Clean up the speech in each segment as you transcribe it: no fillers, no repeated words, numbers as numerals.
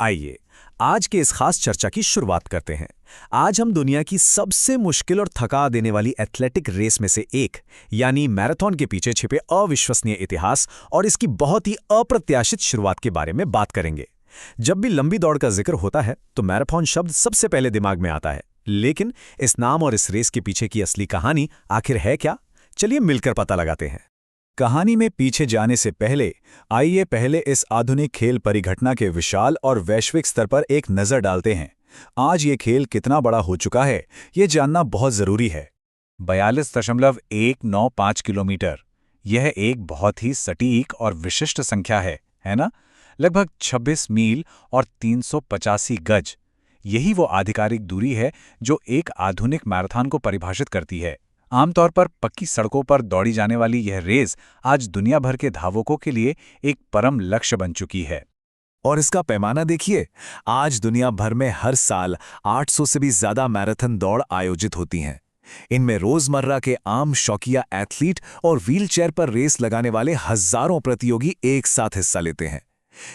आइए आज के इस खास चर्चा की शुरुआत करते हैं। आज हम दुनिया की सबसे मुश्किल और थका देने वाली एथलेटिक रेस में से एक यानी मैराथन के पीछे छिपे अविश्वसनीय इतिहास और इसकी बहुत ही अप्रत्याशित शुरुआत के बारे में बात करेंगे। जब भी लंबी दौड़ का जिक्र होता है तो मैराथन शब्द सबसे पहले दिमाग में आता है, लेकिन इस नाम और इस रेस के पीछे की असली कहानी आखिर है क्या? चलिए मिलकर पता लगाते हैं। कहानी में पीछे जाने से पहले आइए पहले इस आधुनिक खेल परिघटना के विशाल और वैश्विक स्तर पर एक नज़र डालते हैं। आज ये खेल कितना बड़ा हो चुका है, ये जानना बहुत ज़रूरी है। 42.195 किलोमीटर, यह एक बहुत ही सटीक और विशिष्ट संख्या है ना? लगभग 26 मील और 385 गज। यही वो आधिकारिक दूरी है जो एक आधुनिक मैराथन को परिभाषित करती है। आमतौर पर पक्की सड़कों पर दौड़ी जाने वाली यह रेस आज दुनिया भर के धावकों के लिए एक परम लक्ष्य बन चुकी है। और इसका पैमाना देखिए, आज दुनिया भर में हर साल 800 से भी ज्यादा मैराथन दौड़ आयोजित होती हैं। इनमें रोजमर्रा के आम शौकिया एथलीट और व्हीलचेयर पर रेस लगाने वाले हजारों प्रतियोगी एक साथ हिस्सा लेते हैं।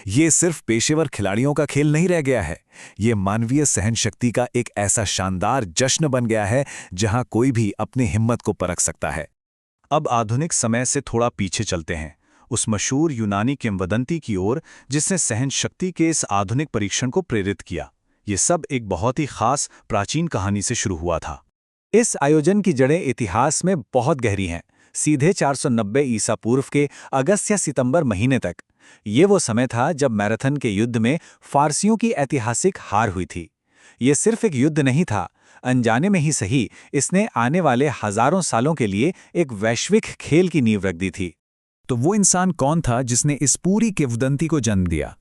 ये सिर्फ पेशेवर खिलाड़ियों का खेल नहीं रह गया है, ये मानवीय सहनशक्ति का एक ऐसा शानदार जश्न बन गया है जहां कोई भी अपनी हिम्मत को परख सकता है। अब आधुनिक समय से थोड़ा पीछे चलते हैं, उस मशहूर यूनानी किंवदंती की ओर जिसने सहनशक्ति के इस आधुनिक परीक्षण को प्रेरित किया। ये सब एक बहुत ही खास प्राचीन कहानी से शुरू हुआ था। इस आयोजन की जड़ें इतिहास में बहुत गहरी हैं, सीधे 490 ईसा पूर्व के अगस्त या सितंबर महीने तक। ये वो समय था जब मैराथन के युद्ध में फारसियों की ऐतिहासिक हार हुई थी। ये सिर्फ एक युद्ध नहीं था, अनजाने में ही सही, इसने आने वाले हजारों सालों के लिए एक वैश्विक खेल की नींव रख दी थी। तो वो इंसान कौन था जिसने इस पूरी किंवदंती को जन्म दिया?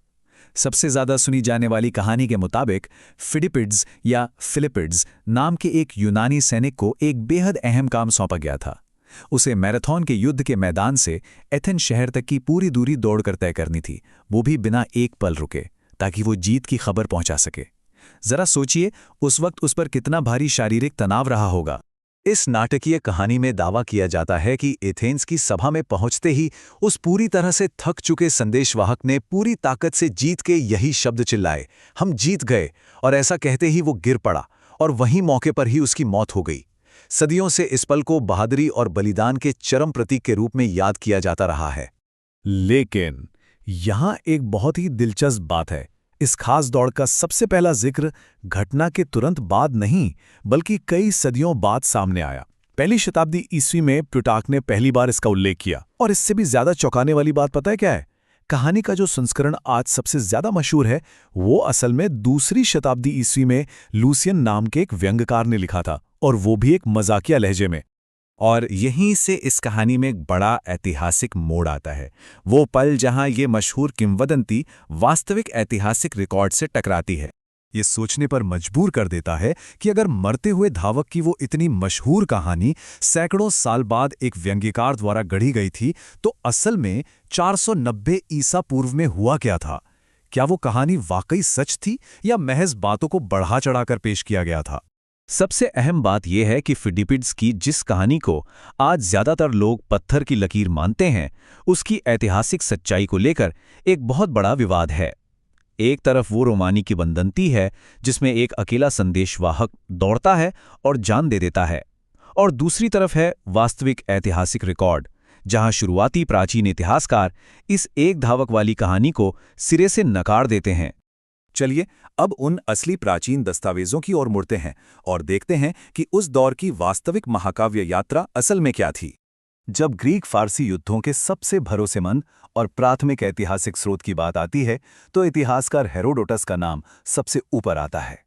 सबसे ज्यादा सुनी जाने वाली कहानी के मुताबिक फिडिपिड्स या फिलिपिड्स नाम के एक यूनानी सैनिक को एक बेहद अहम काम सौंपा गया था। उसे मैराथन के युद्ध के मैदान से एथेंस शहर तक की पूरी दूरी दौड़कर तय करनी थी, वो भी बिना एक पल रुके, ताकि वो जीत की खबर पहुंचा सके। जरा सोचिए, उस वक्त उस पर कितना भारी शारीरिक तनाव रहा होगा। इस नाटकीय कहानी में दावा किया जाता है कि एथेंस की सभा में पहुंचते ही उस पूरी तरह से थक चुके संदेशवाहक ने पूरी ताकत से जीत के यही शब्द चिल्लाए, हम जीत गए। और ऐसा कहते ही वो गिर पड़ा और वहीं मौके पर ही उसकी मौत हो गई। सदियों से इस पल को बहादुरी और बलिदान के चरम प्रतीक के रूप में याद किया जाता रहा है। लेकिन यहां एक बहुत ही दिलचस्प बात है। इस खास दौड़ का सबसे पहला जिक्र घटना के तुरंत बाद नहीं, बल्कि कई सदियों बाद सामने आया। पहली शताब्दी ईस्वी में प्लूटार्क ने पहली बार इसका उल्लेख किया। और इससे भी ज्यादा चौंकाने वाली बात पता है क्या है? कहानी का जो संस्करण आज सबसे ज्यादा मशहूर है, वो असल में दूसरी शताब्दी ईस्वी में लूसियन नाम के एक व्यंग्यकार ने लिखा था, और वो भी एक मजाकिया लहजे में। और यहीं से इस कहानी में एक बड़ा ऐतिहासिक मोड़ आता है, वो पल जहां ये मशहूर किंवदंती वास्तविक ऐतिहासिक रिकॉर्ड से टकराती है। ये सोचने पर मजबूर कर देता है कि अगर मरते हुए धावक की वो इतनी मशहूर कहानी सैकड़ों साल बाद एक व्यंग्यकार द्वारा गढ़ी गई थी, तो असल में 490 ईसा पूर्व में हुआ क्या था? क्या वो कहानी वाकई सच थी या महज बातों को बढ़ा चढ़ाकर पेश किया गया था? सबसे अहम बात यह है कि फिडिपिड्स की जिस कहानी को आज ज्यादातर लोग पत्थर की लकीर मानते हैं, उसकी ऐतिहासिक सच्चाई को लेकर एक बहुत बड़ा विवाद है। एक तरफ वो रोमानी किंवदंती है जिसमें एक अकेला संदेशवाहक दौड़ता है और जान दे देता है, और दूसरी तरफ है वास्तविक ऐतिहासिक रिकॉर्ड, जहां शुरुआती प्राचीन इतिहासकार इस एक धावक वाली कहानी को सिरे से नकार देते हैं। चलिए अब उन असली प्राचीन दस्तावेजों की ओर मुड़ते हैं और देखते हैं कि उस दौर की वास्तविक महाकाव्य यात्रा असल में क्या थी। जब ग्रीक फारसी युद्धों के सबसे भरोसेमंद और प्राथमिक ऐतिहासिक स्रोत की बात आती है, तो इतिहासकार हेरोडोटस का नाम सबसे ऊपर आता है।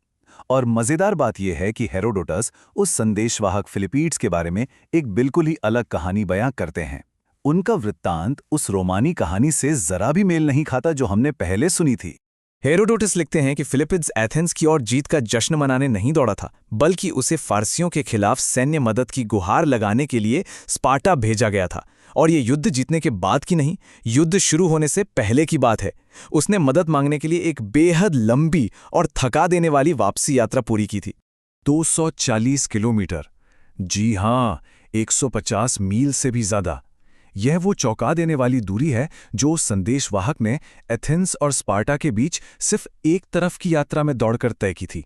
और मजेदार बात यह है कि हेरोडोटस उस संदेशवाहक फिलिपीड्स के बारे में एक बिल्कुल ही अलग कहानी बयां करते हैं। उनका वृत्तांत उस रोमानी कहानी से जरा भी मेल नहीं खाता जो हमने पहले सुनी थी। हेरोडोटस लिखते हैं कि फिलिपिड्स एथेंस की ओर जीत का जश्न मनाने नहीं दौड़ा था, बल्कि उसे फारसियों के खिलाफ सैन्य मदद की गुहार लगाने के लिए स्पार्टा भेजा गया था। और ये युद्ध जीतने के बाद की नहीं, युद्ध शुरू होने से पहले की बात है। उसने मदद मांगने के लिए एक बेहद लंबी और थका देने वाली वापसी यात्रा पूरी की थी। 240 किलोमीटर, जी हां, 150 मील से भी ज्यादा। यह वो चौंका देने वाली दूरी है जो उस संदेशवाहक ने एथेंस और स्पार्टा के बीच सिर्फ एक तरफ की यात्रा में दौड़कर तय की थी।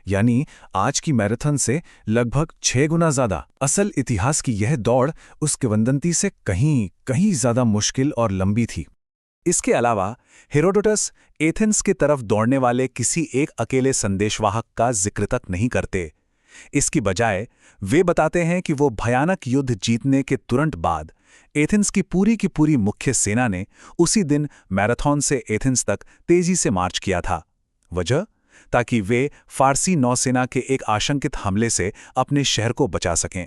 यानी आज की मैराथन से लगभग 6 गुना ज्यादा। असल इतिहास की यह दौड़ उस किंवदंती से कहीं कहीं ज्यादा मुश्किल और लंबी थी। इसके अलावा हेरोडोटस एथेंस की तरफ दौड़ने वाले किसी एक अकेले संदेशवाहक का जिक्र तक नहीं करते। इसकी बजाय वे बताते हैं कि वो भयानक युद्ध जीतने के तुरंत बाद एथेंस की पूरी मुख्य सेना ने उसी दिन मैराथन से एथेंस तक तेजी से मार्च किया था। वजह? ताकि वे फारसी नौसेना के एक आशंकित हमले से अपने शहर को बचा सकें।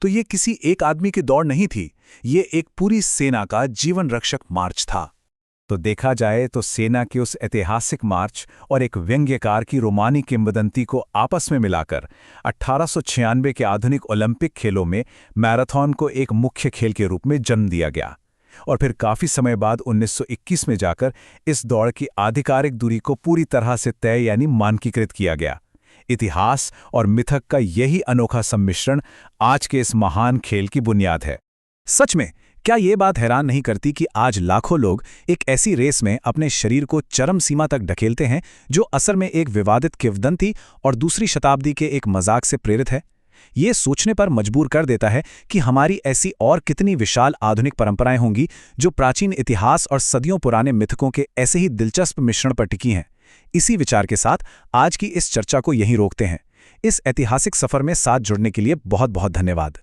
तो ये किसी एक आदमी की दौड़ नहीं थी, ये एक पूरी सेना का जीवन रक्षक मार्च था। तो देखा जाए तो सेना के उस ऐतिहासिक मार्च और एक व्यंग्यकार की रोमानी किंवदंती को आपस में मिलाकर 1896 के आधुनिक ओलंपिक खेलों में मैराथन को एक मुख्य खेल के रूप में जन्म दिया गया। और फिर काफ़ी समय बाद 1921 में जाकर इस दौड़ की आधिकारिक दूरी को पूरी तरह से तय यानी मानकीकृत किया गया। इतिहास और मिथक का यही अनोखा सम्मिश्रण आज के इस महान खेल की बुनियाद है। सच में क्या ये बात हैरान नहीं करती कि आज लाखों लोग एक ऐसी रेस में अपने शरीर को चरम सीमा तक ढकेलते हैं जो असल में एक विवादित किंवदंती और दूसरी शताब्दी के एक मजाक से प्रेरित है। ये सोचने पर मजबूर कर देता है कि हमारी ऐसी और कितनी विशाल आधुनिक परंपराएं होंगी जो प्राचीन इतिहास और सदियों पुराने मिथकों के ऐसे ही दिलचस्प मिश्रण पर टिकी हैं। इसी विचार के साथ आज की इस चर्चा को यहीं रोकते हैं। इस ऐतिहासिक सफर में साथ जुड़ने के लिए बहुत बहुत धन्यवाद।